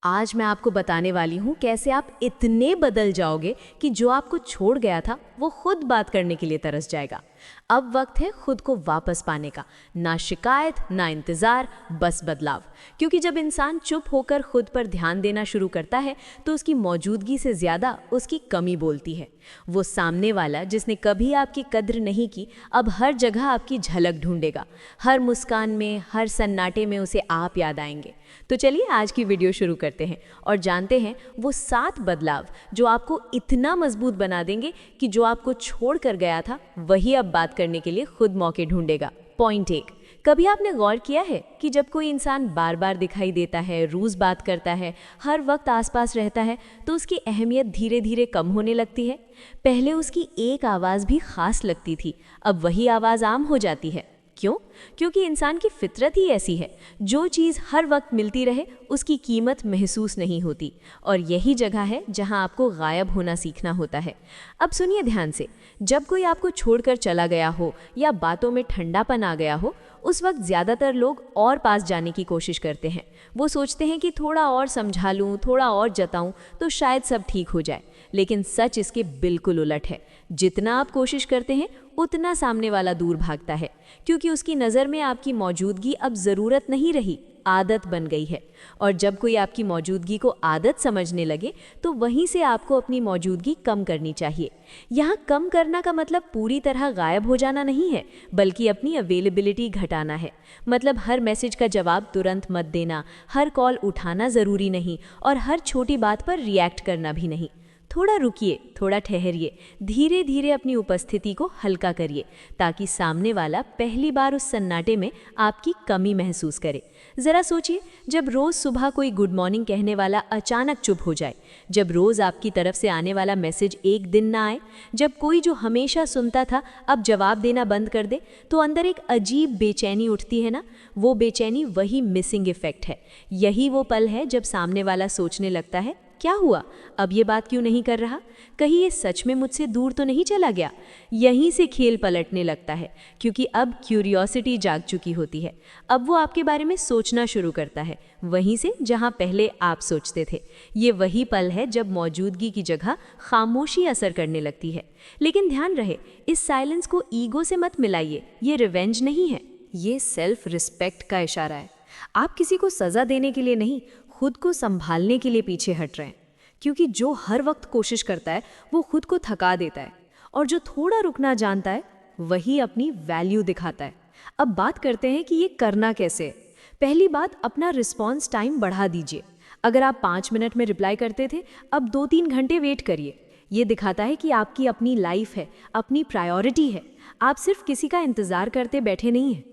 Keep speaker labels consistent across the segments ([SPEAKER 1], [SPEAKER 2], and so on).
[SPEAKER 1] आज मैं आपको बताने वाली हूँ कैसे आप इतने बदल जाओगे कि जो आपको छोड़ गया था वो खुद बात करने के लिए तरस जाएगा। अब वक्त है खुद को वापस पाने का, ना शिकायत ना इंतज़ार, बस बदलाव। क्योंकि जब इंसान चुप होकर खुद पर ध्यान देना शुरू करता है तो उसकी मौजूदगी से ज़्यादा उसकी कमी बोलती है। वो सामने वाला जिसने कभी आपकी कद्र नहीं की अब हर जगह आपकी झलक ढूंढेगा। हर मुस्कान में, हर सन्नाटे में उसे आप याद आएंगे। तो चलिए आज की वीडियो शुरू करते हैं और जानते हैं वो 7 बदलाव जो आपको इतना मजबूत बना देंगे कि जो आपको छोड़ कर गया था वही अब बात करने के लिए खुद मौके ढूंढेगा। पॉइंट 1, कभी आपने गौर किया है कि जब कोई इंसान बार बार दिखाई देता है, रोज बात करता है, हर वक्त आसपास रहता है तो उसकी अहमियत धीरे धीरे कम होने लगती है। पहले उसकी एक आवाज़ भी खास लगती थी, अब वही आवाज़ आम हो जाती है। क्यों? क्योंकि इंसान की फितरत ही ऐसी है, जो चीज़ हर वक्त मिलती रहे उसकी कीमत महसूस नहीं होती। और यही जगह है जहां आपको गायब होना सीखना होता है। अब सुनिए ध्यान से, जब कोई आपको छोड़कर चला गया हो या बातों में ठंडापन आ गया हो, उस वक्त ज़्यादातर लोग और पास जाने की कोशिश करते हैं। वो सोचते हैं कि थोड़ा और समझा लूँ, थोड़ा और जताऊँ तो शायद सब ठीक हो जाए। लेकिन सच इसके बिल्कुल उलट है। जितना आप कोशिश करते हैं उतना सामने वाला दूर भागता है, क्योंकि उसकी नज़र में आपकी मौजूदगी अब ज़रूरत नहीं रही, आदत बन गई है। और जब कोई आपकी मौजूदगी को आदत समझने लगे तो वहीं से आपको अपनी मौजूदगी कम करनी चाहिए। यहाँ कम करना का मतलब पूरी तरह गायब हो जाना नहीं है, बल्कि अपनी अवेलेबिलिटी घटाना है। मतलब हर मैसेज का जवाब तुरंत मत देना, हर कॉल उठाना ज़रूरी नहीं और हर छोटी बात पर रिएक्ट करना भी नहीं। थोड़ा रुकिए, थोड़ा ठहरिए, धीरे धीरे अपनी उपस्थिति को हल्का करिए ताकि सामने वाला पहली बार उस सन्नाटे में आपकी कमी महसूस करे। ज़रा सोचिए, जब रोज़ सुबह कोई गुड मॉर्निंग कहने वाला अचानक चुप हो जाए, जब रोज़ आपकी तरफ से आने वाला मैसेज एक दिन ना आए, जब कोई जो हमेशा सुनता था अब जवाब देना बंद कर दे, तो अंदर एक अजीब बेचैनी उठती है ना। वो बेचैनी वही मिसिंग इफ़ेक्ट है। यही वो पल है जब सामने वाला सोचने लगता है, क्या हुआ, अब ये बात क्यों नहीं कर रहा, कहीं ये सच में मुझसे दूर तो नहीं चला गया। यहीं से खेल पलटने लगता है, क्योंकि अब क्यूरियोसिटी जाग चुकी होती है। अब वो आपके बारे में सोचना शुरू करता है, वहीं से जहां पहले आप सोचते थे। ये वही पल है जब मौजूदगी की जगह खामोशी असर करने लगती है। लेकिन ध्यान रहे, इस साइलेंस को ईगो से मत मिलाइए, ये रिवेंज नहीं है, ये सेल्फ रिस्पेक्ट का इशारा है। आप किसी को सज़ा देने के लिए नहीं, खुद को संभालने के लिए पीछे हट रहे हैं। क्योंकि जो हर वक्त कोशिश करता है वो खुद को थका देता है, और जो थोड़ा रुकना जानता है वही अपनी वैल्यू दिखाता है। अब बात करते हैं कि ये करना कैसे है। पहली बात, अपना रिस्पॉन्स टाइम बढ़ा दीजिए। अगर आप 5 मिनट में रिप्लाई करते थे, अब 2-3 घंटे वेट करिए। ये दिखाता है कि आपकी अपनी लाइफ है, अपनी प्रायोरिटी है। आप सिर्फ किसी का इंतज़ार करते बैठे नहीं हैं।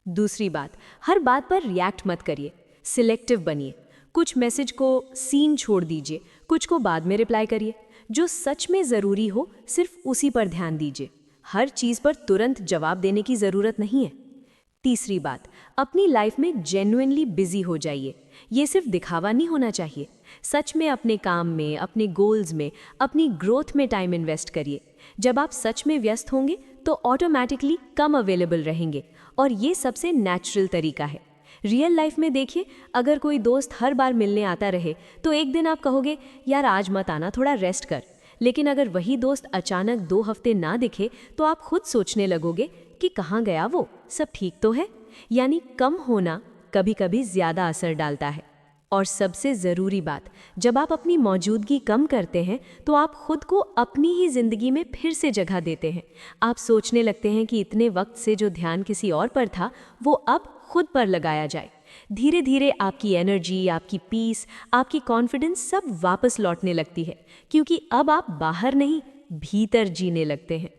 [SPEAKER 1] दूसरी बात, हर बात पर रिएक्ट मत करिए, सिलेक्टिव बनिए। कुछ मैसेज को सीन छोड़ दीजिए, कुछ को बाद में रिप्लाई करिए। जो सच में ज़रूरी हो सिर्फ उसी पर ध्यान दीजिए। हर चीज़ पर तुरंत जवाब देने की ज़रूरत नहीं है। तीसरी बात, अपनी लाइफ में जेन्युइनली बिजी हो जाइए। ये सिर्फ दिखावा नहीं होना चाहिए। सच में अपने काम में, अपने गोल्स में, अपनी ग्रोथ में टाइम इन्वेस्ट करिए। जब आप सच में व्यस्त होंगे तो ऑटोमेटिकली कम अवेलेबल रहेंगे, और ये सबसे नेचुरल तरीका है। रियल लाइफ में देखिए, अगर कोई दोस्त हर बार मिलने आता रहे तो एक दिन आप कहोगे यार आज मत आना, थोड़ा रेस्ट कर। लेकिन अगर वही दोस्त अचानक 2 हफ्ते ना दिखे तो आप खुद सोचने लगोगे कि कहाँ गया वो, सब ठीक तो है। यानी कम होना कभी कभी ज़्यादा असर डालता है। और सबसे ज़रूरी बात, जब आप अपनी मौजूदगी कम करते हैं तो आप खुद को अपनी ही ज़िंदगी में फिर से जगह देते हैं। आप सोचने लगते हैं कि इतने वक्त से जो ध्यान किसी और पर था वो अब खुद पर लगाया जाए। धीरे धीरे आपकी एनर्जी, आपकी पीस, आपकी कॉन्फिडेंस सब वापस लौटने लगती है, क्योंकि अब आप बाहर नहीं भीतर जीने लगते हैं।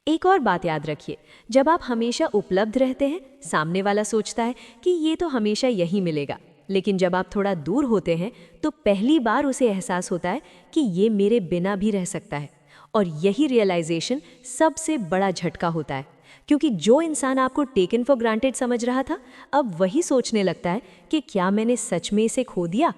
[SPEAKER 1] एक और बात याद रखिए, जब आप हमेशा उपलब्ध रहते हैं सामने वाला सोचता है कि ये तो हमेशा यही मिलेगा। लेकिन जब आप थोड़ा दूर होते हैं तो पहली बार उसे एहसास होता है कि ये मेरे बिना भी रह सकता है। और यही रियलाइजेशन सबसे बड़ा झटका होता है, क्योंकि जो इंसान आपको टेकन फॉर ग्रांटेड समझ रहा था अब वही सोचने लगता है कि क्या मैंने सच में इसे खो दिया।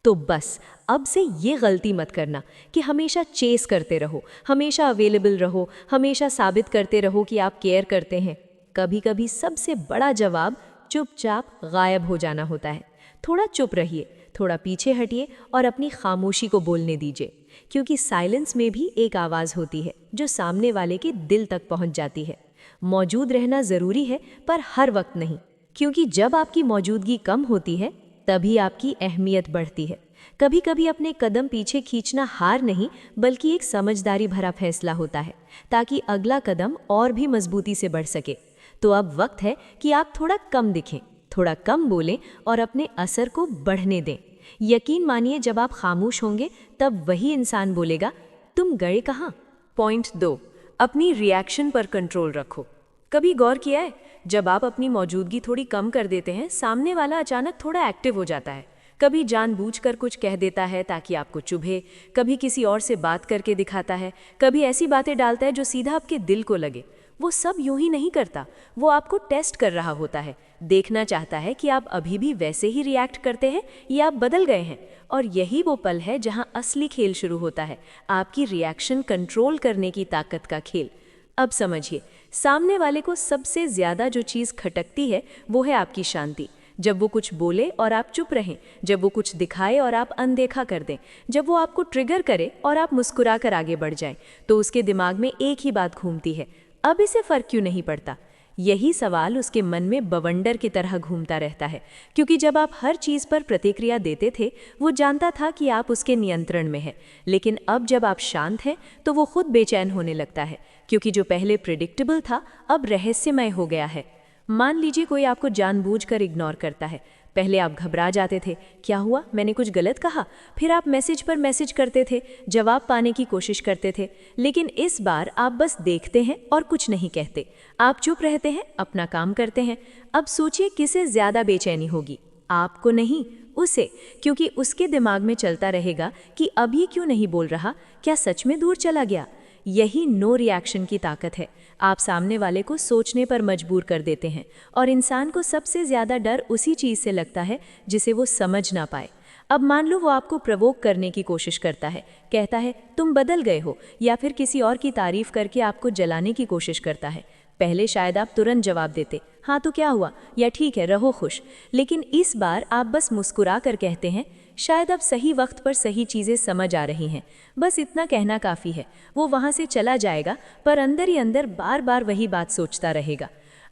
[SPEAKER 1] तो बस अब से ये गलती मत करना कि हमेशा चेस करते रहो, हमेशा अवेलेबल रहो, हमेशा साबित करते रहो कि आप केयर करते हैं। कभी कभी सबसे बड़ा जवाब चुपचाप गायब हो जाना होता है। थोड़ा चुप रहिए, थोड़ा पीछे हटिए और अपनी खामोशी को बोलने दीजिए, क्योंकि साइलेंस में भी एक आवाज़ होती है जो सामने वाले के दिल तक पहुंच जाती है। मौजूद रहना ज़रूरी है, पर हर वक्त नहीं, क्योंकि जब आपकी मौजूदगी कम होती है तभी आपकी अहमियत बढ़ती है। कभी कभी अपने कदम पीछे खींचना हार नहीं, बल्कि एक समझदारी भरा फैसला होता है, ताकि अगला कदम और भी मजबूती से बढ़ सके। तो अब वक्त है कि आप थोड़ा कम दिखें, थोड़ा कम बोलें और अपने असर को बढ़ने दें। यकीन मानिए, जब आप खामोश होंगे तब वही इंसान बोलेगा, तुम गए कहाँ। पॉइंट 2, अपनी रिएक्शन पर कंट्रोल रखो। कभी गौर किया है, जब आप अपनी मौजूदगी थोड़ी कम कर देते हैं, सामने वाला अचानक थोड़ा एक्टिव हो जाता है। कभी जानबूझकर कुछ कह देता है ताकि आपको चुभे, कभी किसी और से बात करके दिखाता है, कभी ऐसी बातें डालता है जो सीधा आपके दिल को लगे। वो सब यूं ही नहीं करता, वो आपको टेस्ट कर रहा होता है, देखना चाहता है कि आप अभी भी वैसे ही रिएक्ट करते हैं या आप बदल गए हैं। और यही वो पल है जहां असली खेल शुरू होता है, आपकी रिएक्शन कंट्रोल करने की ताकत का खेल। अब समझिए, सामने वाले को सबसे ज़्यादा जो चीज़ खटकती है वो है आपकी शांति। जब वो कुछ बोले और आप चुप रहें, जब वो कुछ दिखाए और आप अनदेखा कर दें, जब वो आपको ट्रिगर करे और आप मुस्कुरा कर आगे बढ़ जाएं, तो उसके दिमाग में एक ही बात घूमती है, अब इसे फ़र्क क्यों नहीं पड़ता। यही सवाल उसके मन में बवंडर की तरह घूमता रहता है, क्योंकि जब आप हर चीज़ पर प्रतिक्रिया देते थे, वो जानता था कि आप उसके नियंत्रण में हैं। लेकिन अब जब आप शांत हैं तो वो खुद बेचैन होने लगता है, क्योंकि जो पहले प्रिडिक्टेबल था अब रहस्यमय हो गया है। मान लीजिए कोई आपको जानबूझकर इग्नोर करता है। पहले आप घबरा जाते थे, क्या हुआ, मैंने कुछ गलत कहा। फिर आप मैसेज पर मैसेज करते थे, जवाब पाने की कोशिश करते थे। लेकिन इस बार आप बस देखते हैं और कुछ नहीं कहते। आप चुप रहते हैं, अपना काम करते हैं। अब सोचिए, किसे ज़्यादा बेचैनी होगी, आपको नहीं, उसे, क्योंकि उसके दिमाग में चलता रहेगा कि अब ये क्यों नहीं बोल रहा, क्या सच में दूर चला गया। यही नो रिएक्शन की ताकत है। आप सामने वाले को सोचने पर मजबूर कर देते हैं, और इंसान को सबसे ज़्यादा डर उसी चीज़ से लगता है जिसे वो समझ ना पाए। अब मान लो वो आपको प्रवोक करने की कोशिश करता है, कहता है तुम बदल गए हो, या फिर किसी और की तारीफ करके आपको जलाने की कोशिश करता है। पहले शायद आप तुरंत जवाब देते, हाँ तो क्या हुआ, या ठीक है रहो खुश। लेकिन इस बार आप बस मुस्कुरा कर कहते हैं, शायद अब सही वक्त पर सही चीज़ें समझ आ रही हैं, बस इतना कहना काफ़ी है। वो वहाँ से चला जाएगा, पर अंदर ही अंदर बार बार वही बात सोचता रहेगा।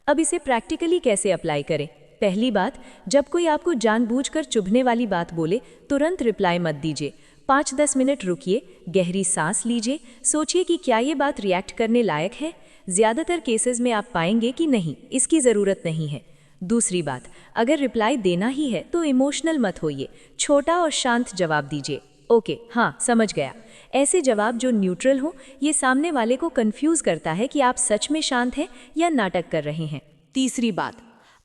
[SPEAKER 1] अब इसे प्रैक्टिकली कैसे अप्लाई करें। पहली बात, जब कोई आपको जानबूझकर चुभने वाली बात बोले, तुरंत रिप्लाई मत दीजिए। 5-10 मिनट रुकिए, गहरी सांस लीजिए, सोचिए कि क्या ये बात रिएक्ट करने लायक है। ज़्यादातर केसेस में आप पाएंगे कि नहीं, इसकी ज़रूरत नहीं है। दूसरी बात, अगर रिप्लाई देना ही है तो इमोशनल मत होइए, छोटा और शांत जवाब दीजिए, ओके हाँ समझ गया। ऐसे जवाब जो न्यूट्रल हो, ये सामने वाले को कंफ्यूज करता है कि आप सच में शांत हैं या नाटक कर रहे हैं। तीसरी बात,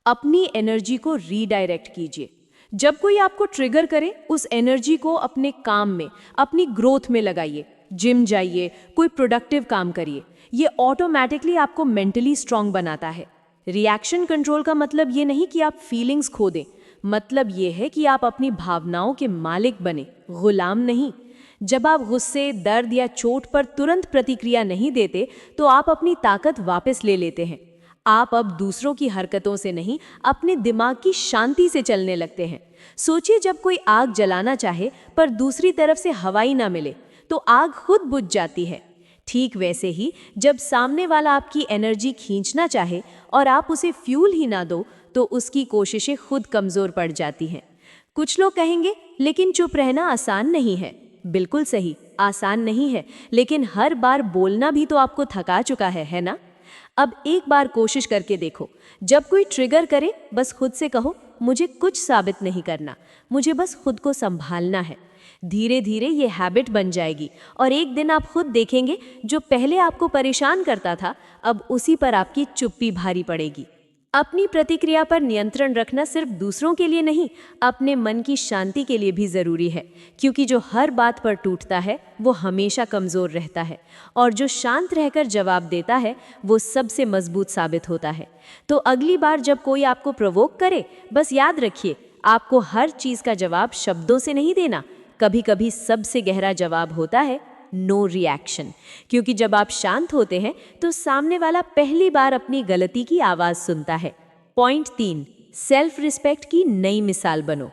[SPEAKER 1] अपनी एनर्जी को रीडायरेक्ट कीजिए। जब कोई आपको ट्रिगर करे, उस एनर्जी को अपने काम में, अपनी ग्रोथ में लगाइए। जिम जाइए, कोई प्रोडक्टिव काम करिए, ये ऑटोमेटिकली आपको मेंटली स्ट्रांग बनाता है। रिएक्शन कंट्रोल का मतलब ये नहीं कि आप फीलिंग्स खो दें, मतलब ये है कि आप अपनी भावनाओं के मालिक बने, गुलाम नहीं। जब आप गुस्से, दर्द या चोट पर तुरंत प्रतिक्रिया नहीं देते, तो आप अपनी ताकत वापस ले लेते हैं। आप अब दूसरों की हरकतों से नहीं, अपने दिमाग की शांति से चलने लगते हैं। सोचिए, जब कोई आग जलाना चाहे पर दूसरी तरफ से हवा ही ना मिले, तो आग खुद बुझ जाती है। ठीक वैसे ही, जब सामने वाला आपकी एनर्जी खींचना चाहे और आप उसे फ्यूल ही ना दो, तो उसकी कोशिशें खुद कमज़ोर पड़ जाती हैं। कुछ लोग कहेंगे, लेकिन चुप रहना आसान नहीं है। बिल्कुल सही, आसान नहीं है, लेकिन हर बार बोलना भी तो आपको थका चुका है ना। अब एक बार कोशिश करके देखो, जब कोई ट्रिगर करे, बस खुद से कहो, मुझे कुछ साबित नहीं करना, मुझे बस खुद को संभालना है। धीरे धीरे ये हैबिट बन जाएगी, और एक दिन आप खुद देखेंगे, जो पहले आपको परेशान करता था, अब उसी पर आपकी चुप्पी भारी पड़ेगी। अपनी प्रतिक्रिया पर नियंत्रण रखना सिर्फ दूसरों के लिए नहीं, अपने मन की शांति के लिए भी ज़रूरी है, क्योंकि जो हर बात पर टूटता है वो हमेशा कमज़ोर रहता है, और जो शांत रहकर जवाब देता है वो सबसे मजबूत साबित होता है। तो अगली बार जब कोई आपको प्रोवोक करे, बस याद रखिए, आपको हर चीज़ का जवाब शब्दों से नहीं देना। कभी कभी सबसे गहरा जवाब होता है नो रिएक्शन, क्योंकि जब आप शांत होते हैं तो सामने वाला पहली बार अपनी गलती की आवाज़ सुनता है। पॉइंट 3, सेल्फ रिस्पेक्ट की नई मिसाल बनो।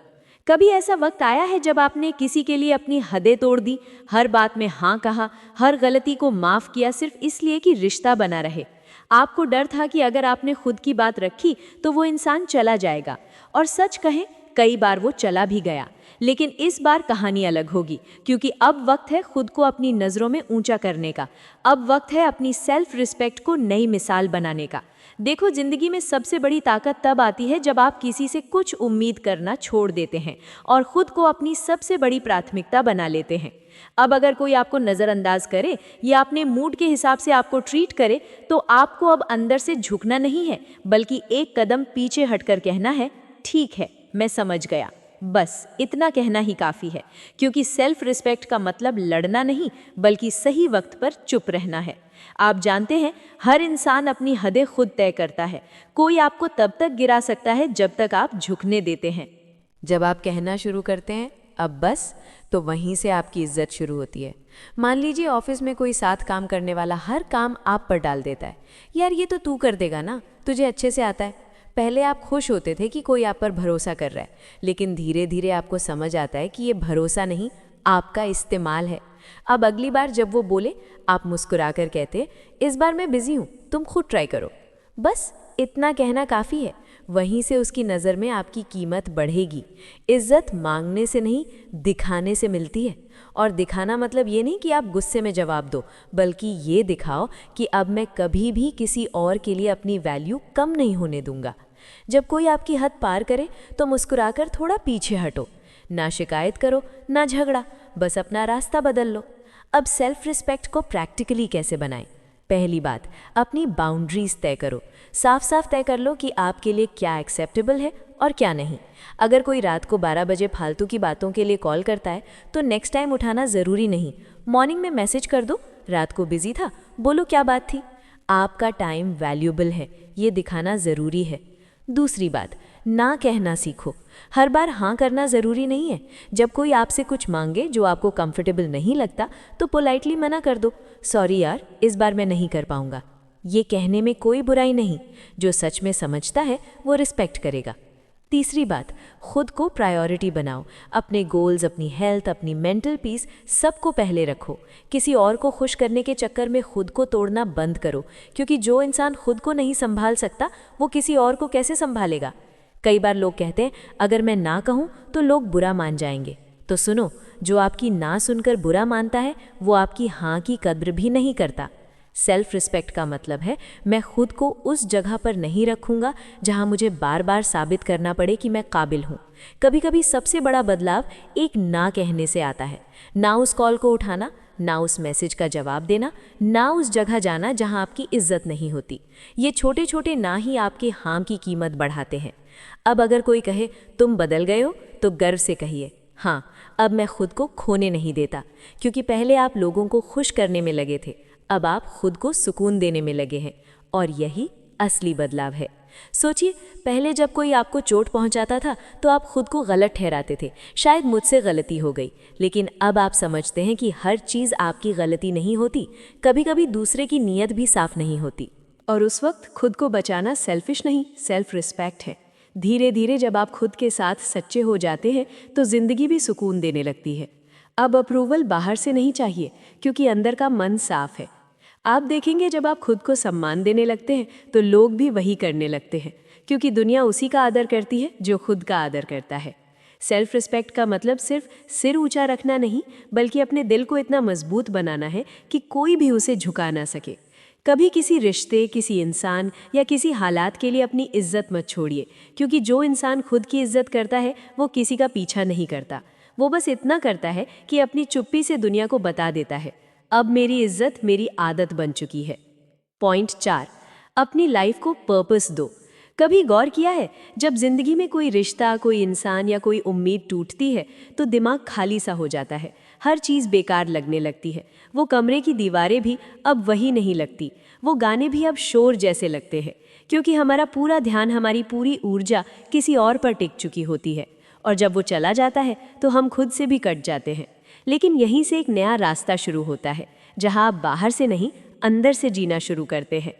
[SPEAKER 1] कभी ऐसा वक्त आया है जब आपने किसी के लिए अपनी हदें तोड़ दी, हर बात में हाँ कहा, हर गलती को माफ किया सिर्फ इसलिए कि रिश्ता बना रहे? आपको डर था कि अगर आपने खुद की बात रखी तो वो इंसान चला जाएगा, और सच कहें कई बार वो चला भी गया। लेकिन इस बार कहानी अलग होगी, क्योंकि अब वक्त है खुद को अपनी नज़रों में ऊंचा करने का। अब वक्त है अपनी सेल्फ रिस्पेक्ट को नई मिसाल बनाने का। देखो, जिंदगी में सबसे बड़ी ताकत तब आती है जब आप किसी से कुछ उम्मीद करना छोड़ देते हैं और खुद को अपनी सबसे बड़ी प्राथमिकता बना लेते हैं। अब अगर कोई आपको नज़रअंदाज करे या अपने मूड के हिसाब से आपको ट्रीट करे, तो आपको अब अंदर से झुकना नहीं है, बल्कि एक कदम पीछे हटकर कहना है, ठीक है, मैं समझ गया। बस इतना कहना ही काफ़ी है, क्योंकि सेल्फ रिस्पेक्ट का मतलब लड़ना नहीं, बल्कि सही वक्त पर चुप रहना है। आप जानते हैं, हर इंसान अपनी हदें खुद तय करता है। कोई आपको तब तक गिरा सकता है जब तक आप झुकने देते हैं।
[SPEAKER 2] जब आप कहना शुरू करते हैं अब बस, तो वहीं से आपकी इज्जत शुरू होती है। मान लीजिए ऑफिस में कोई साथ काम करने वाला हर काम आप पर डाल देता है, यार ये तो तू कर देगा ना, तुझे अच्छे से आता है। पहले आप खुश होते थे कि कोई आप पर भरोसा कर रहा है, लेकिन धीरे धीरे आपको समझ आता है कि ये भरोसा नहीं, आपका इस्तेमाल है। अब अगली बार जब वो बोले, आप मुस्कुराकर कहते, इस बार मैं बिजी हूँ, तुम खुद ट्राई करो। बस इतना कहना काफ़ी है। वहीं से उसकी नज़र में आपकी कीमत बढ़ेगी। इज्जत मांगने से नहीं, दिखाने से मिलती है। और दिखाना मतलब ये नहीं कि आप गुस्से में जवाब दो, बल्कि ये दिखाओ कि अब मैं कभी भी किसी और के लिए अपनी वैल्यू कम नहीं होने दूंगा। जब कोई आपकी हद पार करे तो मुस्कुराकर थोड़ा पीछे हटो। ना शिकायत करो, ना झगड़ा, बस अपना रास्ता बदल लो। अब सेल्फ रिस्पेक्ट को प्रैक्टिकली कैसे बनाएं? पहली बात, अपनी बाउंड्रीज तय करो। साफ साफ तय कर लो कि आपके लिए क्या एक्सेप्टेबल है और क्या नहीं। अगर कोई रात को 12 बजे फालतू की बातों के लिए कॉल करता है तो नेक्स्ट टाइम उठाना ज़रूरी नहीं। मॉर्निंग में मैसेज कर दो, रात को बिजी था, बोलो क्या बात थी। आपका टाइम वैल्यूएबल है, ये दिखाना ज़रूरी है। दूसरी बात, ना कहना सीखो। हर बार हाँ करना ज़रूरी नहीं है। जब कोई आपसे कुछ मांगे जो आपको कंफर्टेबल नहीं लगता, तो पोलाइटली मना कर दो, सॉरी यार, इस बार मैं नहीं कर पाऊंगा। ये कहने में कोई बुराई नहीं। जो सच में समझता है वो रिस्पेक्ट करेगा। तीसरी बात, खुद को प्रायोरिटी बनाओ। अपने गोल्स, अपनी हेल्थ, अपनी मेंटल पीस सबको पहले रखो। किसी और को खुश करने के चक्कर में खुद को तोड़ना बंद करो, क्योंकि जो इंसान खुद को नहीं संभाल सकता वो किसी और को कैसे संभालेगा। कई बार लोग कहते हैं, अगर मैं ना कहूँ तो लोग बुरा मान जाएंगे। तो सुनो, जो आपकी ना सुनकर बुरा मानता है वो आपकी हाँ की कद्र भी नहीं करता। सेल्फ रिस्पेक्ट का मतलब है, मैं खुद को उस जगह पर नहीं रखूँगा जहाँ मुझे बार बार साबित करना पड़े कि मैं काबिल हूँ। कभी कभी सबसे बड़ा बदलाव एक ना कहने से आता है। ना उस कॉल को उठाना, ना उस मैसेज का जवाब देना, ना उस जगह जाना जहाँ आपकी इज्जत नहीं होती। ये छोटे छोटे ना ही आपके हाँ की कीमत बढ़ाते हैं। अब अगर कोई कहे तुम बदल गए हो, तो गर्व से कहिए, हाँ, अब मैं खुद को खोने नहीं देता। क्योंकि पहले आप लोगों को खुश करने में लगे थे, अब आप खुद को सुकून देने में लगे हैं, और यही असली बदलाव है। सोचिए, पहले जब कोई आपको चोट पहुंचाता था तो आप खुद को गलत ठहराते थे, शायद मुझसे गलती हो गई। लेकिन अब आप समझते हैं कि हर चीज़ आपकी गलती नहीं होती, कभी कभी दूसरे की नीयत भी साफ नहीं होती।
[SPEAKER 1] और उस वक्त खुद को बचाना सेल्फिश नहीं, सेल्फ रिस्पेक्ट है। धीरे धीरे जब आप खुद के साथ सच्चे हो जाते हैं तो ज़िंदगी भी सुकून देने लगती है। अब अप्रूवल बाहर से नहीं चाहिए, क्योंकि अंदर का मन साफ है। आप देखेंगे, जब आप खुद को सम्मान देने लगते हैं तो लोग भी वही करने लगते हैं, क्योंकि दुनिया उसी का आदर करती है जो खुद का आदर करता है। सेल्फ रिस्पेक्ट का मतलब सिर्फ सिर ऊंचा रखना नहीं, बल्कि अपने दिल को इतना मजबूत बनाना है कि कोई भी उसे झुका ना सके। कभी किसी रिश्ते, किसी इंसान या किसी हालात के लिए अपनी इज्जत मत छोड़िए, क्योंकि जो इंसान खुद की इज्जत करता है वो किसी का पीछा नहीं करता। वो बस इतना करता है कि अपनी चुप्पी से दुनिया को बता देता है, अब मेरी इज्जत मेरी आदत बन चुकी है। पॉइंट 4, अपनी लाइफ को पर्पस दो। कभी गौर किया है, जब जिंदगी में कोई रिश्ता, कोई इंसान या कोई उम्मीद टूटती है तो दिमाग खाली सा हो जाता है, हर चीज़ बेकार लगने लगती है। वो कमरे की दीवारें भी अब वही नहीं लगती, वो गाने भी अब शोर जैसे लगते हैं, क्योंकि हमारा पूरा ध्यान, हमारी पूरी ऊर्जा किसी और पर टिक चुकी होती है। और जब वो चला जाता है तो हम खुद से भी कट जाते हैं। लेकिन यहीं से एक नया रास्ता शुरू होता है, जहां आप बाहर से नहीं, अंदर से जीना शुरू करते हैं।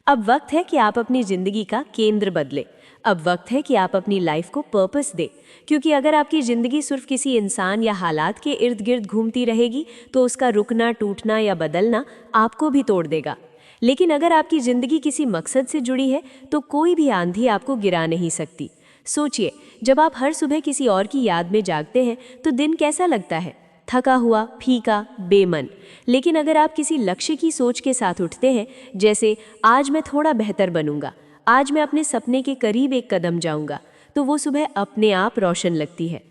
[SPEAKER 1] अब वक्त है कि आप अपनी ज़िंदगी का केंद्र बदलें। अब वक्त है कि आप अपनी लाइफ को पर्पस दें, क्योंकि अगर आपकी ज़िंदगी सिर्फ किसी इंसान या हालात के इर्द गिर्द घूमती रहेगी तो उसका रुकना, टूटना या बदलना आपको भी तोड़ देगा। लेकिन अगर आपकी ज़िंदगी किसी मकसद से जुड़ी है तो कोई भी आंधी आपको गिरा नहीं सकती। सोचिए, जब आप हर सुबह किसी और की याद में जागते हैं तो दिन कैसा लगता है? थका हुआ, फीका, बेमन। लेकिन अगर आप किसी लक्ष्य की सोच के साथ उठते हैं, जैसे आज मैं थोड़ा बेहतर बनूंगा, आज मैं अपने सपने के करीब एक कदम जाऊंगा, तो वो सुबह अपने आप रोशन लगती है।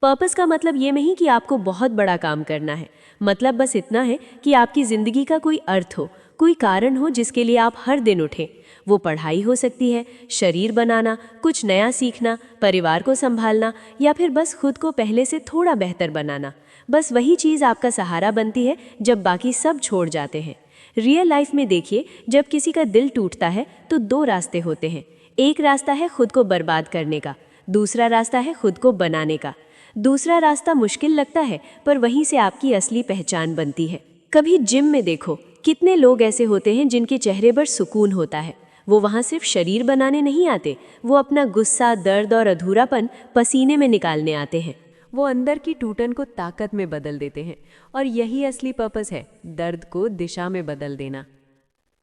[SPEAKER 1] पर्पस का मतलब ये नहीं कि आपको बहुत बड़ा काम करना है। मतलब बस इतना है कि आपकी ज़िंदगी का कोई अर्थ हो, कोई कारण हो जिसके लिए आप हर दिन उठें। वो पढ़ाई हो सकती है, शरीर बनाना, कुछ नया सीखना, परिवार को संभालना, या फिर बस खुद को पहले से थोड़ा बेहतर बनाना। बस वही चीज़ आपका सहारा बनती है जब बाकी सब छोड़ जाते हैं। रियल लाइफ में देखिए, जब किसी का दिल टूटता है तो दो रास्ते होते हैं। एक रास्ता है खुद को बर्बाद करने का, दूसरा रास्ता है खुद को बनाने का। दूसरा रास्ता मुश्किल लगता है, पर वहीं से आपकी असली पहचान बनती है। कभी जिम में देखो, कितने लोग ऐसे होते हैं जिनके चेहरे पर सुकून होता है। वो वहाँ सिर्फ शरीर बनाने नहीं आते, वो अपना गुस्सा, दर्द और अधूरापन पसीने में निकालने आते हैं।
[SPEAKER 2] वो अंदर की टूटन को ताकत में बदल देते हैं, और यही असली पर्पस है, दर्द को दिशा में बदल देना।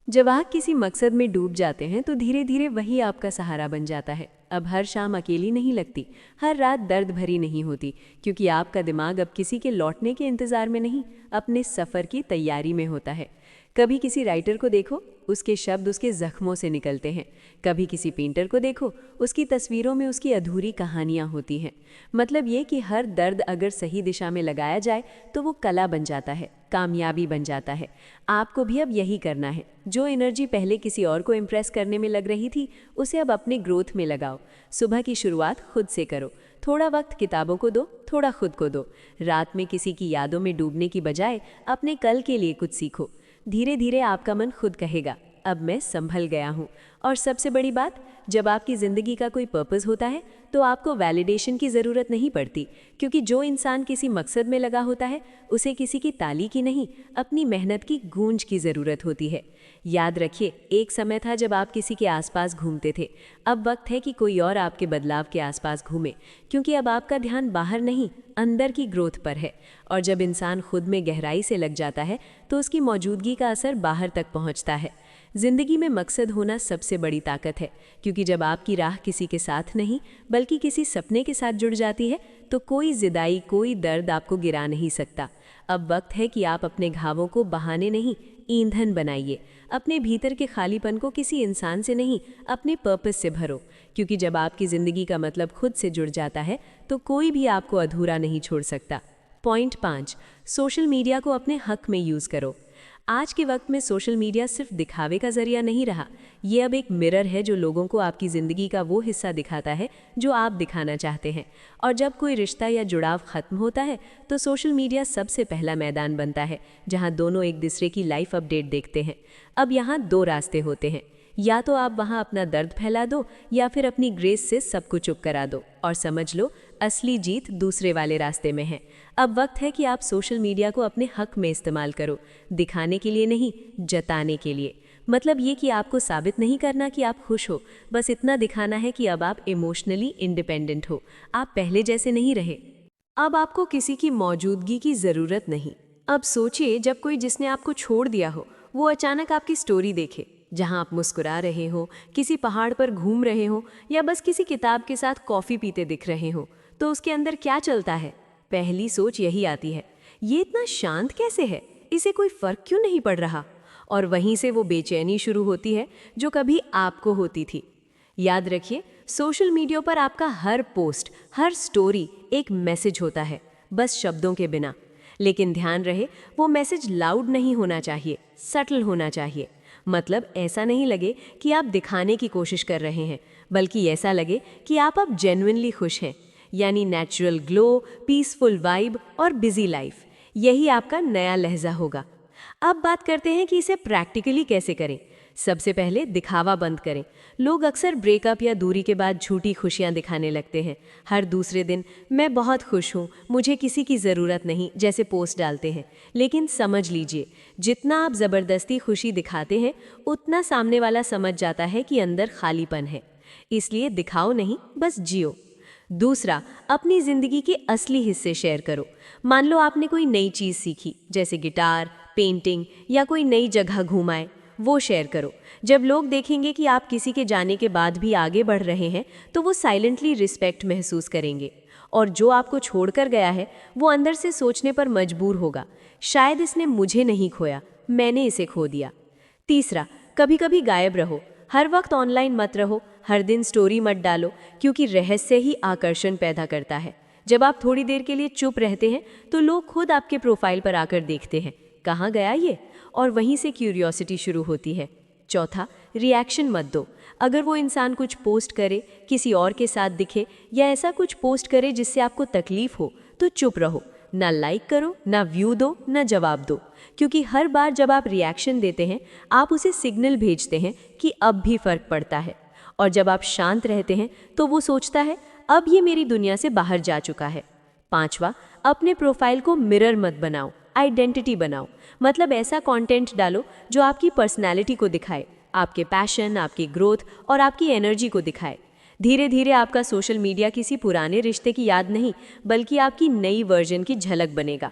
[SPEAKER 2] जब आप किसी मकसद में डूब जाते हैं तो धीरे धीरे वही आपका सहारा बन जाता है। अब हर शाम अकेली नहीं लगती, हर रात दर्द भरी नहीं होती, क्योंकि आपका दिमाग अब किसी के लौटने के इंतज़ार में नहीं, अपने सफ़र की तैयारी में होता है। कभी किसी राइटर को देखो, उसके शब्द उसके जख्मों से निकलते हैं। कभी किसी पेंटर को देखो, उसकी तस्वीरों में उसकी अधूरी कहानियाँ होती हैं। मतलब ये कि हर दर्द अगर सही दिशा में लगाया जाए तो वो कला बन जाता है, कामयाबी बन जाता है। आपको भी अब यही करना है। जो एनर्जी पहले किसी और को इम्प्रेस करने में लग रही थी, उसे अब अपने ग्रोथ में लगाओ। सुबह की शुरुआत खुद से करो। थोड़ा वक्त किताबों को दो, थोड़ा खुद को दो। रात में किसी की यादों में डूबने की बजाय अपने कल के लिए कुछ सीखो। धीरे धीरे आपका मन खुद कहेगा, अब मैं संभल गया हूँ। और सबसे बड़ी बात, जब आपकी ज़िंदगी का कोई पर्पस होता है तो आपको वैलिडेशन की ज़रूरत नहीं पड़ती, क्योंकि जो इंसान किसी मकसद में लगा होता है उसे किसी की ताली की नहीं, अपनी मेहनत की गूंज की ज़रूरत होती है। याद रखिए, एक समय था जब आप किसी के आसपास घूमते थे। अब वक्त है कि कोई और आपके बदलाव के आसपास घूमे, क्योंकि अब आपका ध्यान बाहर नहीं, अंदर की ग्रोथ पर है। और जब इंसान खुद में गहराई से लग जाता है तो उसकी मौजूदगी का असर बाहर तक पहुंचता है। जिंदगी में मकसद होना सबसे बड़ी ताकत है, क्योंकि जब आपकी राह किसी के साथ नहीं बल्कि किसी सपने के साथ जुड़ जाती है तो कोई जिदाई, कोई दर्द आपको गिरा नहीं सकता। अब वक्त है कि आप अपने घावों को बहाने नहीं, ईंधन बनाइए। अपने भीतर के खालीपन को किसी इंसान से नहीं, अपने पर्पस से भरो, क्योंकि जब आपकी ज़िंदगी का मतलब खुद से जुड़ जाता है तो कोई भी आपको अधूरा नहीं छोड़ सकता। पॉइंट 5, सोशल मीडिया को अपने हक में यूज़ करो। आज के वक्त में सोशल मीडिया सिर्फ दिखावे का जरिया नहीं रहा, ये अब एक मिरर है जो लोगों को आपकी ज़िंदगी का वो हिस्सा दिखाता है जो आप दिखाना चाहते हैं। और जब कोई रिश्ता या जुड़ाव ख़त्म होता है तो सोशल मीडिया सबसे पहला मैदान बनता है जहां दोनों एक दूसरे की लाइफ अपडेट देखते हैं। अब यहाँ दो रास्ते होते हैं, या तो आप वहाँ अपना दर्द फैला दो या फिर अपनी ग्रेस से सबको चुप करा दो। और समझ लो, असली जीत दूसरे वाले रास्ते में है। अब वक्त है कि आप सोशल मीडिया को अपने हक में इस्तेमाल करो, दिखाने के लिए नहीं, जताने के लिए। मतलब ये कि आपको साबित नहीं करना कि आप खुश हो, बस इतना दिखाना है कि अब आप इमोशनली इंडिपेंडेंट हो, आप पहले जैसे नहीं रहे। अब आपको किसी की मौजूदगी की ज़रूरत नहीं। अब सोचिए, जब कोई जिसने आपको छोड़ दिया हो वो अचानक आपकी स्टोरी देखे, जहां आप मुस्कुरा रहे हो, किसी पहाड़ पर घूम रहे हो या बस किसी किताब के साथ कॉफ़ी पीते दिख रहे हो, तो उसके अंदर क्या चलता है? पहली सोच यही आती है, ये इतना शांत कैसे है, इसे कोई फ़र्क क्यों नहीं पड़ रहा? और वहीं से वो बेचैनी शुरू होती है जो कभी आपको होती थी। याद रखिए, सोशल मीडिया पर आपका हर पोस्ट, हर स्टोरी एक मैसेज होता है, बस शब्दों के बिना। लेकिन ध्यान रहे, वो मैसेज लाउड नहीं होना चाहिए, सटल होना चाहिए। मतलब ऐसा नहीं लगे कि आप दिखाने की कोशिश कर रहे हैं, बल्कि ऐसा लगे कि आप अब जेन्युइनली खुश हैं। यानी नेचुरल ग्लो, पीसफुल वाइब और बिजी लाइफ, यही आपका नया लहजा होगा। अब बात करते हैं कि इसे प्रैक्टिकली कैसे करें। सबसे पहले दिखावा बंद करें। लोग अक्सर ब्रेकअप या दूरी के बाद झूठी खुशियां दिखाने लगते हैं। हर दूसरे दिन मैं बहुत खुश हूँ, मुझे किसी की ज़रूरत नहीं जैसे पोस्ट डालते हैं। लेकिन समझ लीजिए, जितना आप ज़बरदस्ती खुशी दिखाते हैं उतना सामने वाला समझ जाता है कि अंदर खालीपन है।
[SPEAKER 1] इसलिए दिखाओ नहीं, बस जियो। दूसरा, अपनी जिंदगी के असली हिस्से शेयर करो। मान लो आपने कोई नई चीज़ सीखी, जैसे गिटार, पेंटिंग या कोई नई जगह घूमाए, वो शेयर करो। जब लोग देखेंगे कि आप किसी के जाने के बाद भी आगे बढ़ रहे हैं, तो वो साइलेंटली रिस्पेक्ट महसूस करेंगे। और जो आपको छोड़कर गया है, वो अंदर से सोचने पर मजबूर होगा, शायद इसने मुझे नहीं खोया, मैंने इसे खो दिया। तीसरा, कभी कभी गायब रहो। हर वक्त ऑनलाइन मत रहो, हर दिन स्टोरी मत डालो, क्योंकि रहस्य ही आकर्षण पैदा करता है। जब आप थोड़ी देर के लिए चुप रहते हैं, तो लोग खुद आपके प्रोफाइल पर आकर देखते हैं, कहाँ गया ये, और वहीं से क्यूरियोसिटी शुरू होती है। चौथा, रिएक्शन मत दो। अगर वो इंसान कुछ पोस्ट करे, किसी और के साथ दिखे, या ऐसा कुछ पोस्ट करे जिससे आपको तकलीफ हो, तो चुप रहो। ना लाइक करो, ना व्यू दो, ना जवाब दो, क्योंकि हर बार जब आप रिएक्शन देते हैं, आप उसे सिग्नल भेजते हैं कि अब भी फर्क पड़ता है। और जब आप शांत रहते हैं, तो वो सोचता है अब ये मेरी दुनिया से बाहर जा चुका है। पांचवा, अपने प्रोफाइल को मिरर मत बनाओ, आइडेंटिटी बनाओ। मतलब ऐसा कंटेंट डालो जो आपकी पर्सनैलिटी को दिखाए, आपके पैशन, आपकी ग्रोथ और आपकी एनर्जी को दिखाए। धीरे धीरे आपका सोशल मीडिया किसी पुराने रिश्ते की याद नहीं, बल्कि आपकी नई वर्जन की झलक बनेगा।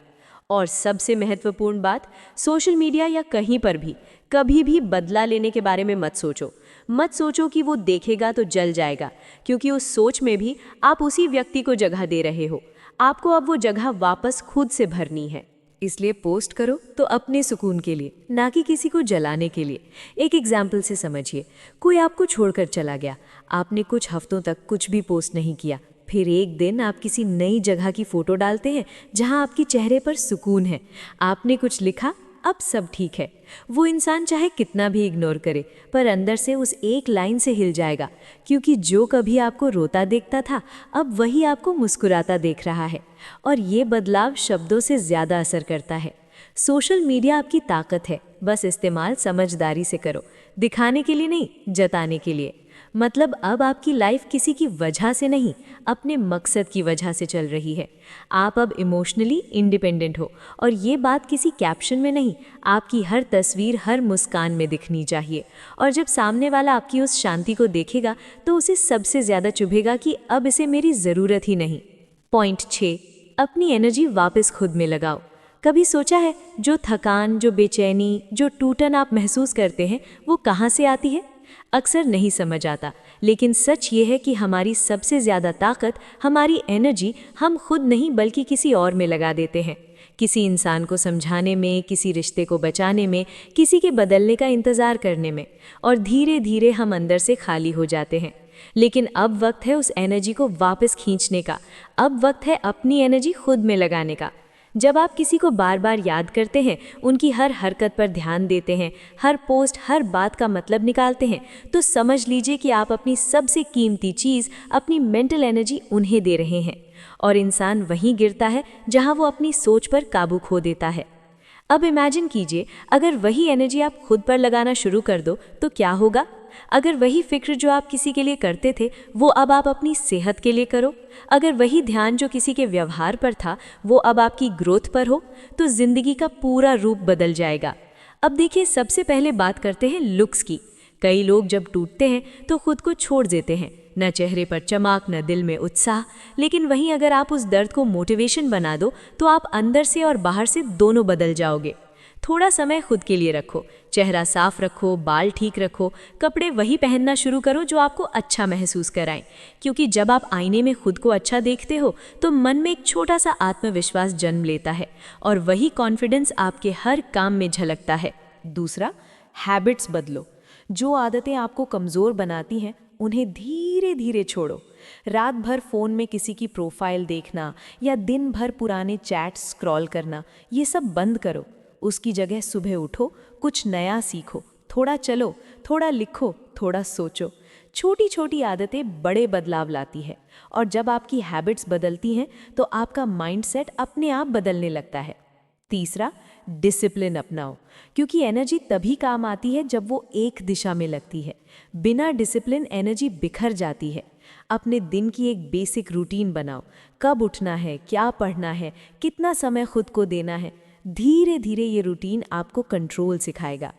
[SPEAKER 1] और सबसे महत्वपूर्ण बात, सोशल मीडिया या कहीं पर भी कभी भी बदला लेने के बारे में मत सोचो। मत सोचो कि वो देखेगा तो जल जाएगा, क्योंकि उस सोच में भी आप उसी व्यक्ति को जगह दे रहे हो। आपको अब वो जगह वापस खुद से भरनी है।
[SPEAKER 2] इसलिए पोस्ट करो तो अपने सुकून के लिए, ना कि किसी को जलाने के लिए। एक एग्जाम्पल से समझिए, कोई आपको छोड़कर चला गया, आपने कुछ हफ्तों तक कुछ भी पोस्ट नहीं किया, फिर एक दिन आप किसी नई जगह की फ़ोटो डालते हैं जहां आपके चेहरे पर सुकून है। आपने कुछ लिखा, अब सब ठीक है। वो इंसान चाहे कितना भी इग्नोर करे, पर अंदर से उस एक लाइन से हिल जाएगा, क्योंकि जो कभी आपको रोता देखता था, अब वही आपको मुस्कुराता देख रहा है। और ये बदलाव शब्दों से ज़्यादा असर करता है। सोशल मीडिया आपकी ताकत है, बस इस्तेमाल समझदारी से करो, दिखाने के लिए नहीं, जताने के लिए। मतलब अब आपकी लाइफ किसी की वजह से नहीं, अपने मकसद की वजह से चल रही है। आप अब इमोशनली इंडिपेंडेंट हो, और ये बात किसी कैप्शन में नहीं, आपकी हर तस्वीर, हर मुस्कान में दिखनी चाहिए। और जब सामने वाला आपकी उस शांति को देखेगा, तो उसे सबसे ज़्यादा चुभेगा कि अब इसे मेरी ज़रूरत ही नहीं। पॉइंट 6, अपनी एनर्जी वापस खुद में लगाओ। कभी सोचा है, जो थकान, जो बेचैनी, जो टूटन आप महसूस करते हैं, वो कहाँ से आती है? अक्सर नहीं समझ आता, लेकिन सच ये है कि हमारी सबसे ज़्यादा ताकत, हमारी एनर्जी हम खुद नहीं बल्कि किसी और में लगा देते हैं। किसी इंसान को समझाने में, किसी रिश्ते को बचाने में, किसी के बदलने का इंतज़ार करने में, और धीरे धीरे हम अंदर से खाली हो जाते हैं। लेकिन अब वक्त है उस एनर्जी को वापस खींचने का। अब वक्त है अपनी एनर्जी खुद में लगाने का। जब आप किसी को बार बार याद करते हैं, उनकी हर हरकत पर ध्यान देते हैं, हर पोस्ट, हर बात का मतलब निकालते हैं, तो समझ लीजिए कि आप अपनी सबसे कीमती चीज़, अपनी मेंटल एनर्जी उन्हें दे रहे हैं। और इंसान वहीं गिरता है जहां वो अपनी सोच पर काबू खो देता है। अब इमेजिन कीजिए, अगर वही एनर्जी आप खुद पर लगाना शुरू कर दो तो क्या होगा? अगर वही फिक्र जो आप किसी के लिए करते थे, वो अब आप अपनी सेहत के लिए करो। अगर वही ध्यान जो किसी के व्यवहार पर था, वो अब आपकी ग्रोथ पर हो, तो जिंदगी का पूरा रूप बदल जाएगा। अब देखिए, सबसे पहले बात करते हैं लुक्स की। कई लोग जब टूटते हैं तो खुद को छोड़ देते हैं, न चेहरे पर चमक, न दिल में उत्साह। लेकिन वहीं अगर आप उस दर्द को मोटिवेशन बना दो, तो आप अंदर से और बाहर से दोनों बदल जाओगे। थोड़ा समय खुद के लिए रखो, चेहरा साफ रखो, बाल ठीक रखो, कपड़े वही पहनना शुरू करो जो आपको अच्छा महसूस कराएं। क्योंकि जब आप आईने में खुद को अच्छा देखते हो, तो मन में एक छोटा सा आत्मविश्वास जन्म लेता है, और वही कॉन्फिडेंस आपके हर काम में झलकता है। दूसरा, हैबिट्स बदलो। जो आदतें आपको कमज़ोर बनाती हैं, उन्हें धीरे धीरे छोड़ो। रात भर फ़ोन में किसी की प्रोफाइल देखना या दिन भर पुराने चैट स्क्रॉल करना, ये सब बंद करो। उसकी जगह सुबह उठो, कुछ नया सीखो, थोड़ा चलो, थोड़ा लिखो, थोड़ा सोचो। छोटी छोटी आदतें बड़े बदलाव लाती है, और जब आपकी हैबिट्स बदलती हैं, तो आपका माइंडसेट अपने आप बदलने लगता है। तीसरा, डिसिप्लिन अपनाओ, क्योंकि एनर्जी तभी काम आती है जब वो एक दिशा में लगती है। बिना डिसिप्लिन एनर्जी बिखर जाती है। अपने दिन की एक बेसिक रूटीन बनाओ। कब उठना है, क्या पढ़ना है, कितना समय खुद को देना है। धीरे धीरे ये रूटीन आपको कंट्रोल सिखाएगा।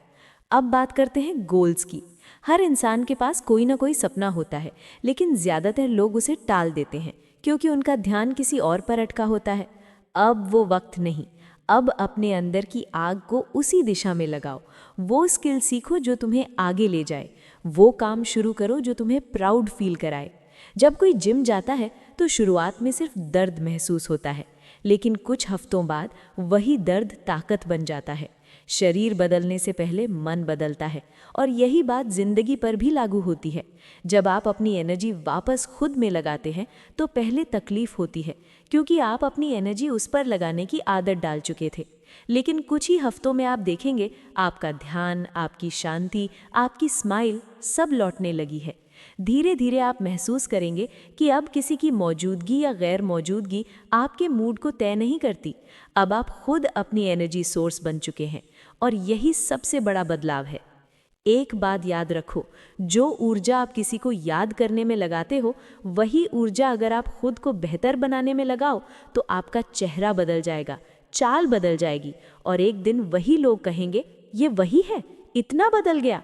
[SPEAKER 2] अब बात करते हैं गोल्स की। हर इंसान के पास कोई ना कोई सपना होता है, लेकिन ज़्यादातर लोग उसे टाल देते हैं क्योंकि उनका ध्यान किसी और पर अटका होता है। अब वो वक्त नहीं, अब अपने अंदर की आग को उसी दिशा में लगाओ। वो स्किल सीखो जो तुम्हें आगे ले जाए, वो काम शुरू करो जो तुम्हें प्राउड फील कराए। जब कोई जिम जाता है तो शुरुआत में सिर्फ दर्द महसूस होता है, लेकिन कुछ हफ्तों बाद वही दर्द ताकत बन जाता है। शरीर बदलने से पहले मन बदलता है, और यही बात जिंदगी पर भी लागू होती है। जब आप अपनी एनर्जी वापस खुद में लगाते हैं तो पहले तकलीफ होती है, क्योंकि आप अपनी एनर्जी उस पर लगाने की आदत डाल चुके थे। लेकिन कुछ ही हफ्तों में आप देखेंगे आपका ध्यान, आपकी शांति, आपकी स्माइल सब लौटने लगी है। धीरे धीरे आप महसूस करेंगे कि अब किसी की मौजूदगी या गैर मौजूदगी आपके मूड को तय नहीं करती। अब आप खुद अपनी एनर्जी सोर्स बन चुके हैं, और यही सबसे बड़ा बदलाव है। एक बात याद रखो, जो ऊर्जा आप किसी को याद करने में लगाते हो, वही ऊर्जा अगर आप खुद को बेहतर बनाने में लगाओ तो आपका चेहरा बदल जाएगा, चाल बदल जाएगी, और एक दिन वही लोग कहेंगे, ये वही है, इतना बदल गया।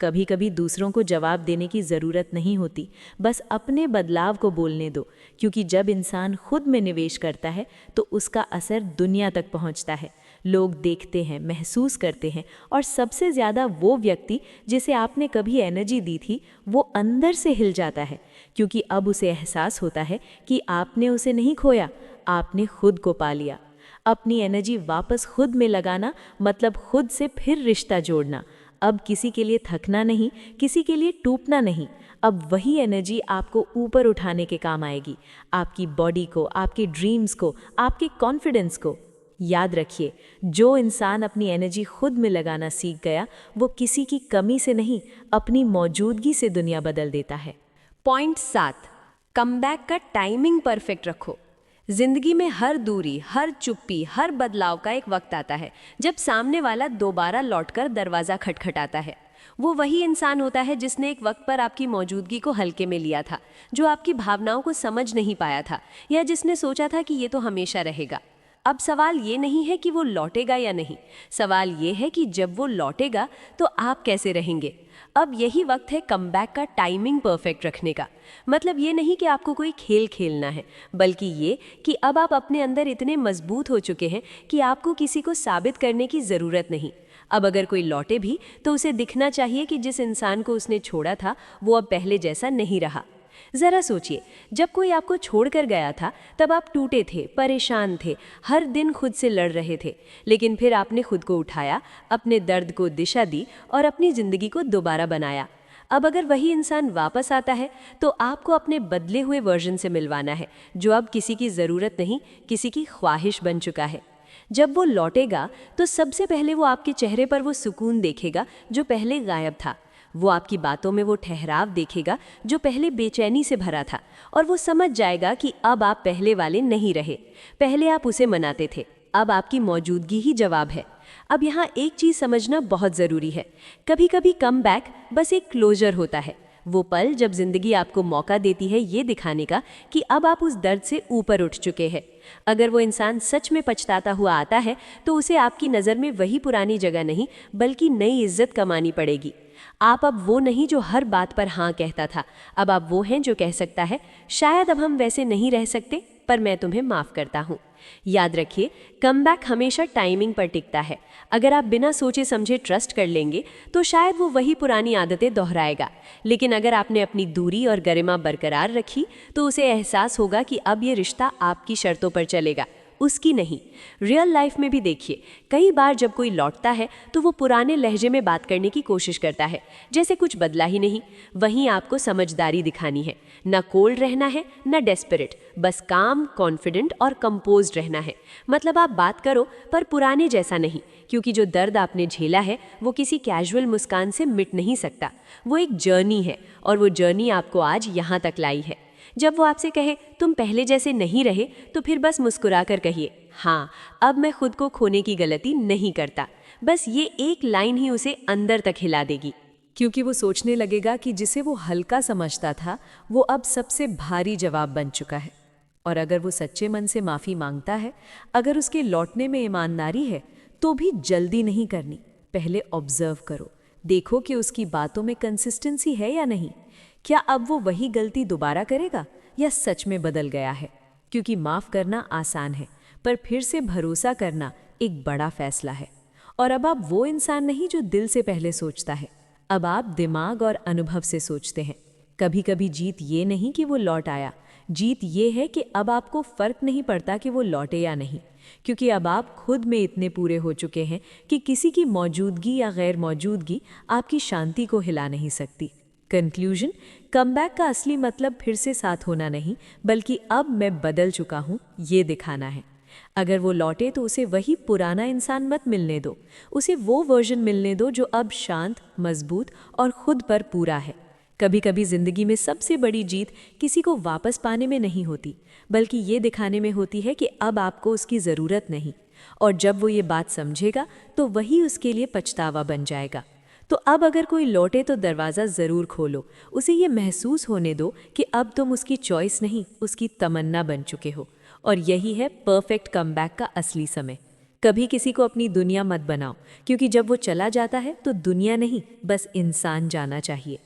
[SPEAKER 2] कभी कभी दूसरों को जवाब देने की ज़रूरत नहीं होती, बस अपने बदलाव को बोलने दो, क्योंकि जब इंसान खुद में निवेश करता है तो उसका असर दुनिया तक पहुंचता है। लोग देखते हैं, महसूस करते हैं, और सबसे ज़्यादा वो व्यक्ति जिसे आपने कभी एनर्जी दी थी वो अंदर से हिल जाता है, क्योंकि अब उसे एहसास होता है कि आपने उसे नहीं खोया, आपने खुद को पा लिया। अपनी एनर्जी वापस खुद में लगाना मतलब खुद से फिर रिश्ता जोड़ना। अब किसी के लिए थकना नहीं, किसी के लिए टूटना नहीं। अब वही एनर्जी आपको ऊपर उठाने के काम आएगी, आपकी बॉडी को, आपके ड्रीम्स को, आपके कॉन्फिडेंस को। याद रखिए, जो इंसान अपनी एनर्जी खुद में लगाना सीख गया, वो किसी की कमी से नहीं, अपनी मौजूदगी से दुनिया बदल देता है।
[SPEAKER 1] पॉइंट 7, कमबैक का टाइमिंग परफेक्ट रखो। जिंदगी में हर दूरी, हर चुप्पी, हर बदलाव का एक वक्त आता है जब सामने वाला दोबारा लौटकर दरवाज़ा खटखटाता है। वो वही इंसान होता है जिसने एक वक्त पर आपकी मौजूदगी को हल्के में लिया था, जो आपकी भावनाओं को समझ नहीं पाया था, या जिसने सोचा था कि ये तो हमेशा रहेगा। अब सवाल ये नहीं है कि वो लौटेगा या नहीं, सवाल ये है कि जब वो लौटेगा तो आप कैसे रहेंगे। अब यही वक्त है कमबैक का टाइमिंग परफेक्ट रखने का। मतलब ये नहीं कि आपको कोई खेल खेलना है, बल्कि ये कि अब आप अपने अंदर इतने मजबूत हो चुके हैं कि आपको किसी को साबित करने की ज़रूरत नहीं। अब अगर कोई लौटे भी तो उसे दिखना चाहिए कि जिस इंसान को उसने छोड़ा था वो अब पहले जैसा नहीं रहा। ज़रा सोचिए, जब कोई आपको छोड़कर गया था तब आप टूटे थे, परेशान थे, हर दिन खुद से लड़ रहे थे, लेकिन फिर आपने खुद को उठाया, अपने दर्द को दिशा दी और अपनी ज़िंदगी को दोबारा बनाया। अब अगर वही इंसान वापस आता है तो आपको अपने बदले हुए वर्जन से मिलवाना है, जो अब किसी की ज़रूरत नहीं, किसी की ख्वाहिश बन चुका है। जब वो लौटेगा तो सबसे पहले वो आपके चेहरे पर वो सुकून देखेगा जो पहले गायब था। वो आपकी बातों में वो ठहराव देखेगा जो पहले बेचैनी से भरा था, और वो समझ जाएगा कि अब आप पहले वाले नहीं रहे। पहले आप उसे मनाते थे, अब आपकी मौजूदगी ही जवाब है। अब यहाँ एक चीज़ समझना बहुत ज़रूरी है, कभी कभी कमबैक बस एक क्लोजर होता है। वो पल जब जिंदगी आपको मौका देती है ये दिखाने का कि अब आप उस दर्द से ऊपर उठ चुके हैं। अगर वो इंसान सच में पछताता हुआ आता है तो उसे आपकी नज़र में वही पुरानी जगह नहीं बल्कि नई इज्जत कमानी पड़ेगी। आप अब वो नहीं जो हर बात पर हाँ कहता था, अब आप वो हैं जो कह सकता है, शायद अब हम वैसे नहीं रह सकते, पर मैं तुम्हें माफ़ करता हूँ। याद रखिए, कमबैक हमेशा टाइमिंग पर टिकता है। अगर आप बिना सोचे समझे ट्रस्ट कर लेंगे तो शायद वो वही पुरानी आदतें दोहराएगा, लेकिन अगर आपने अपनी दूरी और गरिमा बरकरार रखी तो उसे एहसास होगा कि अब ये रिश्ता आपकी शर्तों पर चलेगा, उसकी नहीं। रियल लाइफ में भी देखिए, कई बार जब कोई लौटता है तो वो पुराने लहजे में बात करने की कोशिश करता है, जैसे कुछ बदला ही नहीं। वहीं आपको समझदारी दिखानी है, ना कोल्ड रहना है ना डेस्परेट, बस काम, कॉन्फिडेंट और कंपोज्ड रहना है। मतलब आप बात करो पर पुराने जैसा नहीं, क्योंकि जो दर्द आपने झेला है वो किसी कैजुअल मुस्कान से मिट नहीं सकता। वो एक जर्नी है, और वो जर्नी आपको आज यहाँ तक लाई है। जब वो आपसे कहे तुम पहले जैसे नहीं रहे, तो फिर बस मुस्कुरा कर कहिए, हाँ अब मैं खुद को खोने की गलती नहीं करता। बस ये एक लाइन ही उसे अंदर तक हिला देगी,
[SPEAKER 2] क्योंकि वो सोचने लगेगा कि जिसे वो हल्का समझता था वो अब सबसे भारी जवाब बन चुका है। और अगर वो सच्चे मन से माफ़ी मांगता है, अगर उसके लौटने में ईमानदारी है, तो भी जल्दी नहीं करनी। पहले ऑब्जर्व करो
[SPEAKER 1] देखो कि उसकी बातों में कंसिस्टेंसी है या नहीं। क्या अब वो वही गलती दोबारा करेगा या सच में बदल गया है? क्योंकि माफ़ करना आसान है, पर फिर से भरोसा करना एक बड़ा फैसला है। और अब आप वो इंसान नहीं जो दिल से पहले सोचता है, अब आप दिमाग और अनुभव से सोचते हैं। कभी कभी जीत ये नहीं कि वो लौट आया, जीत ये है कि अब आपको फ़र्क नहीं पड़ता कि वो लौटे या नहीं, क्योंकि अब आप खुद में इतने पूरे हो चुके हैं कि किसी की मौजूदगी या गैर मौजूदगी आपकी शांति को हिला नहीं सकती। कंक्लूजन, कमबैक का असली मतलब फिर से साथ होना नहीं, बल्कि अब मैं बदल चुका हूँ ये दिखाना है। अगर वो लौटे तो उसे वही पुराना इंसान मत मिलने दो, उसे वो वर्जन मिलने दो जो अब शांत, मजबूत और खुद पर पूरा है। कभी कभी जिंदगी में सबसे बड़ी जीत किसी को वापस पाने में नहीं होती, बल्कि ये दिखाने में होती है कि अब आपको उसकी ज़रूरत नहीं। और जब वो ये बात समझेगा तो वही उसके लिए पछतावा बन जाएगा। तो अब अगर कोई लौटे तो दरवाज़ा ज़रूर खोलो, उसे ये महसूस होने दो कि अब तुम उसकी चॉइस नहीं, उसकी तमन्ना बन चुके हो। और यही है परफेक्ट कमबैक का असली समय। कभी किसी को अपनी दुनिया मत बनाओ, क्योंकि जब वो चला जाता है तो दुनिया नहीं, बस इंसान जाना चाहिए।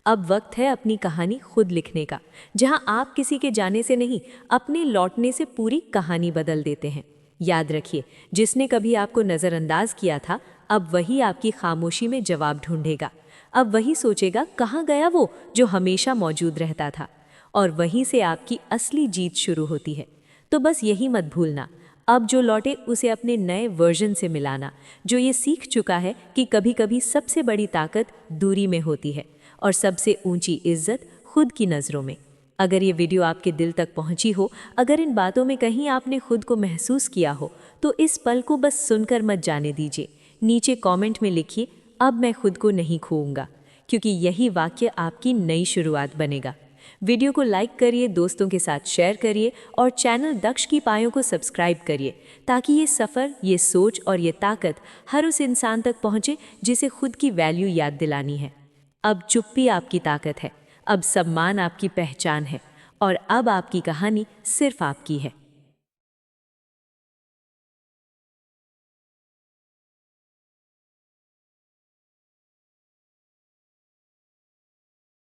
[SPEAKER 1] अब वक्त है अपनी कहानी खुद लिखने का, जहां आप किसी के जाने से नहीं, अपने लौटने से पूरी कहानी बदल देते हैं। याद रखिए, जिसने कभी आपको नज़रअंदाज किया था, अब वही आपकी खामोशी में जवाब ढूंढेगा। अब वही सोचेगा कहाँ गया वो जो हमेशा मौजूद रहता था। और वहीं से आपकी असली जीत शुरू होती है। तो बस यही मत भूलना, अब जो लौटे उसे अपने नए वर्जन से मिलाना, जो ये सीख चुका है कि कभी कभी सबसे बड़ी ताकत दूरी में होती है और सबसे ऊंची इज्जत खुद की नज़रों में। अगर ये वीडियो आपके दिल तक पहुंची हो, अगर इन बातों में कहीं आपने खुद को महसूस किया हो, तो इस पल को बस सुनकर मत जाने दीजिए। नीचे कमेंट में लिखिए, अब मैं खुद को नहीं खोऊंगा, क्योंकि यही वाक्य आपकी नई शुरुआत बनेगा। वीडियो को लाइक करिए, दोस्तों के साथ शेयर करिए और चैनल दक्ष की पायों को सब्सक्राइब करिए, ताकि ये सफ़र, ये सोच और ये ताकत हर उस इंसान तक पहुँचे जिसे खुद की वैल्यू याद दिलानी है। अब चुप्पी आपकी ताकत है, अब सम्मान आपकी पहचान है और अब आपकी कहानी सिर्फ आपकी है।